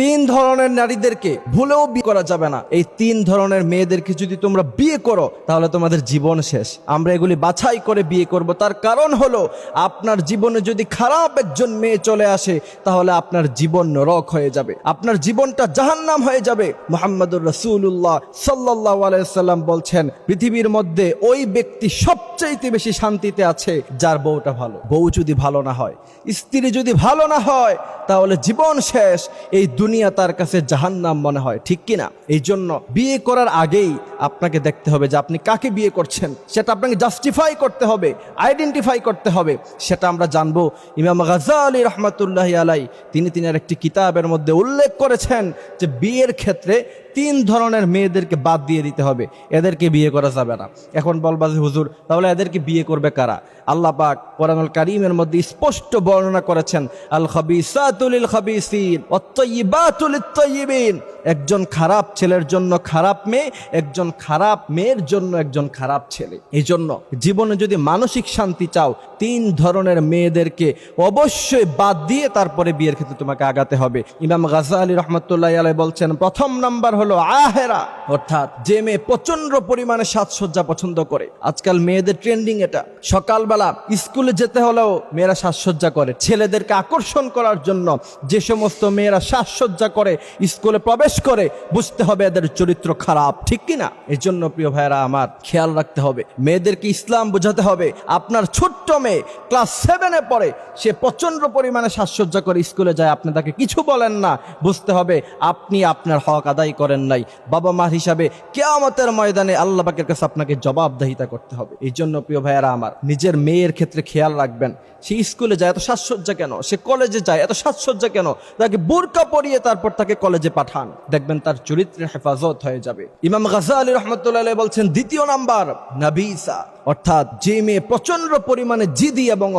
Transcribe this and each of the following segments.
তিন ধরনের নারীদেরকে ভুলেও বিয়ে করা যাবে না। এই তিন ধরনের মেয়েদেরকে যদি তোমরা বিয়ে করো তাহলে তোমাদের জীবন শেষ। আমরা এগুলি বাছাই করে বিয়ে করব, তার কারণ হলো আপনার জীবনে যদি খারাপ একজন মেয়ে চলে আসে তাহলে আপনার জীবন নরক হয়ে যাবে, আপনার জীবনটা জাহান্নাম হয়ে যাবে। মুহাম্মদুর রাসূলুল্লাহ সাল্লাল্লাহু আলাইহি সাল্লাম বলছেন, পৃথিবীর মধ্যে ওই ব্যক্তি সবচাইতে বেশি শান্তিতে আছে যার বউটা ভালো। বউ যদি ভালো না হয়, স্ত্রী যদি ভালো না হয়, তাহলে জীবন শেষ। এই দুনিয়া তার কাছে জাহান্নাম মনে হয়, ঠিক কিনা? এই জন্য বিয়ে করার আগেই আপনাকে দেখতে হবে যে আপনি কাকে বিয়ে করছেন, সেটা আপনাকে জাস্টিফাই করতে হবে, আইডেন্টিফাই করতে হবে। সেটা আমরা জানবো। ইমাম গাজ্জালী রাহমাতুল্লাহি আলাইহি তিনি একটি কিতাবের মধ্যে উল্লেখ করেছেন যে বিয়ের ক্ষেত্রে তিন ধরনের মেয়েদেরকে বাদ দিয়ে দিতে হবে, এদেরকে বিয়ে করা যাবে না। এখন বলবা যে হুজুর, তাহলে এদেরকে বিয়ে করবে কারা? আল্লাহ পাক কোরআনুল কারীমের মধ্যে স্পষ্ট বর্ণনা করেছেন, আল খাবিসাতু লিল খাবিসিন ওয়াত তাইয়িবাতু লিত তাইয়িবিন। একজন খারাপ ছেলের জন্য খারাপ মেয়ে, একজন খারাপ মেয়ের জন্য একজন খারাপ ছেলে। এই জন্য জীবনে যদি মানসিক শান্তি চাও, তিন ধরনের মেয়েদেরকে অবশ্যই বাদ দিয়ে তারপরে বিয়ের ক্ষেত্রে তোমাকে আগাতে হবে। ইমাম গাজ্জালী রাহমাতুল্লাহি আলাইহি বলছেন, প্রথম নাম্বার হলো আহেরা, অর্থাৎ যে মেয়ে প্রচন্ড পরিমাণে সাজসজ্জা পছন্দ করে। আজকাল মেয়েদের ট্রেন্ডিং এটা। সকালবেলা স্কুলে যেতে হলেও মেয়েরা সাজসজ্জা করে। ছেলেদেরকে আকর্ষণ করার জন্য যে সমস্ত মেয়েরা সাজসজ্জা করে স্কুলে প্রবেশ করে, বুঝতে হবে এদের চরিত্র খারাপ, ঠিক কিনা? এই জন্য প্রিয় ভাইয়েরা আমার, খেয়াল রাখতে হবে, মেয়েদেরকে ইসলাম বোঝাতে হবে। আপনার ছোট্ট মেয়ে ক্লাস 7-এ পড়ে, সে প্রচন্ড পরিমাণে সাজসজ্জা করে স্কুলে যায়, আপনি তাকে কিছু বলেন না, বুঝতে হবে আপনি আপনার হক আদায় করেন নাই। বাবা মা হিসাবে কিয়ামতের ময়দানে আল্লাহ পাকের কাছে আপনাকে জবাবদিহিতা করতে হবে। এই জন্য প্রিয় ভাইয়েরা আমার, নিজের মেয়ের ক্ষেত্রে খেয়াল রাখবেন, সে স্কুলে যায় এত সাজসজ্জা কেন, সে কলেজে যায় এত সাজসজ্জা কেন, তাকে বোরকা পরিয়ে তারপর তাকে কলেজে পাঠান, দেখবেন তার চরিত্রের হেফাজত হয়ে যাবে। ইমাম গাজ্জালী রাহমাতুল্লাহি আলাইহি বলছেন, দ্বিতীয় নাম্বার নাবিসা, অর্থাৎ যে মেয়ে প্রচন্ড পরিমাণে জিদি এবং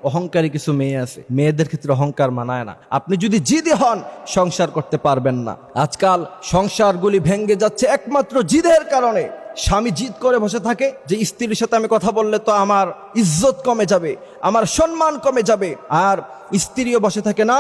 অহংকারী কিছু মেয়ে আছে, মেয়েদের ক্ষেত্রে অহংকার মানায় না। আপনি যদি জিদি হন, সংসার করতে পারবেন না। আজকাল সংসারগুলি ভেঙে যাচ্ছে একমাত্র জিদের কারণে। স্বামী জিদ করে বসে থাকে যে স্ত্রীর সাথে আমি কথা বললে তো আমার ইজ্জত কমে যাবে, আমার সম্মান কমে যাবে। আর স্ত্রীও বসে থাকে, না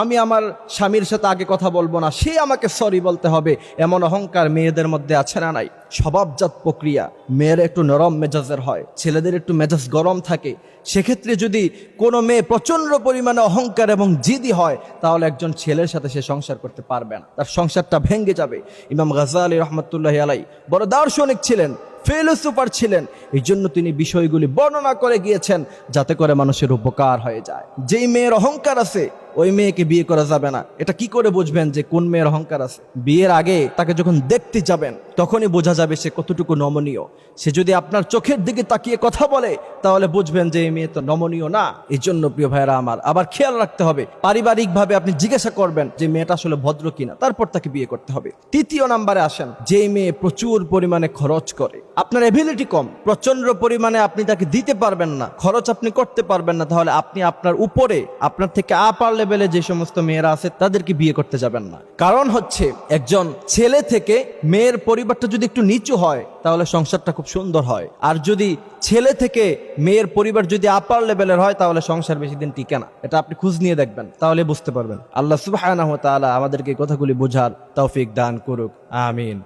আমি আমার স্বামীর সাথে আগে কথা বলবো না, সে আমাকে সরি বলতে হবে। এমন অহংকার মেয়েদের মধ্যে আছে না নাই? স্বভাবজাত প্রক্রিয়া, মেয়েরা একটু নরম মেজাজের হয়, ছেলেদের একটু মেজাজ গরম থাকে। সেক্ষেত্রে যদি কোনো মেয়ে প্রচন্ড পরিমাণে অহংকার এবং জিদি হয়, তাহলে একজন ছেলের সাথে সে সংসার করতে পারবে না, তার সংসারটা ভেঙে যাবে। ইমাম গাজ্জালী রাহমাতুল্লাহি আলাইহি বড় দার্শনিক ছিলেন, ফিলোসোফার ছিলেন। এই জন্য তিনি বিষয়গুলি বর্ণনা করে গিয়েছেন যাতে করে মানুষের উপকার হয়ে যায়। যেই মেয়ের অহংকার আছে ওই মেয়েকে বিয়ে করা যাবে না। এটা কি করে বুঝবেন যে কোন মেয়ের অহংকার আছে? বিয়ের আগে তাকে যখন দেখতে যাবেন তখনই বোঝা যাবে সে কতটুকু নমনীয়। সে যদি আপনার চোখের দিকে তাকিয়ে কথা বলে তাহলে বুঝবেন যে এই মেয়ে তো নমনীয় না। এই জন্য প্রিয় ভাইরা আমার, আবার খেয়াল রাখতে হবে, পারিবারিকভাবে আপনি জিজ্ঞাসা করবেন যে মেয়েটা আসলে ভদ্র কিনা, তারপর তাকে বিয়ে করতে হবে। তৃতীয় নাম্বারে আসেন, যে মেয়ে প্রচুর পরিমাণে খরচ করে, আপনার এবিলিটি কম, প্রচন্ড পরিমাণে আপনি তাকে দিতে পারবেন না, খরচ আপনি করতে পারবেন না, তাহলে আপনি আপনার উপরে, আপনার থেকে আপার লেভেলে যে সমস্ত মেয়েরা আছে তাদেরকে বিয়ে করতে যাবেন না। কারণ হচ্ছে, একজন ছেলে থেকে মেয়ের পরিবারটা যদি একটু নিচু হয় তাহলে সংসারটা খুব সুন্দর হয়। আর যদি ছেলে থেকে মেয়ের পরিবার যদি আপার লেভেলের হয় তাহলে সংসার বেশি দিন টিকে না। এটা আপনি খোঁজ নিয়ে দেখবেন, তাহলে বুঝতে পারবেন। আল্লাহ সুবহানাহু ওয়া তাআলা আমাদেরকে এই কথাগুলি বোঝার তৌফিক দান করুক, আমিন।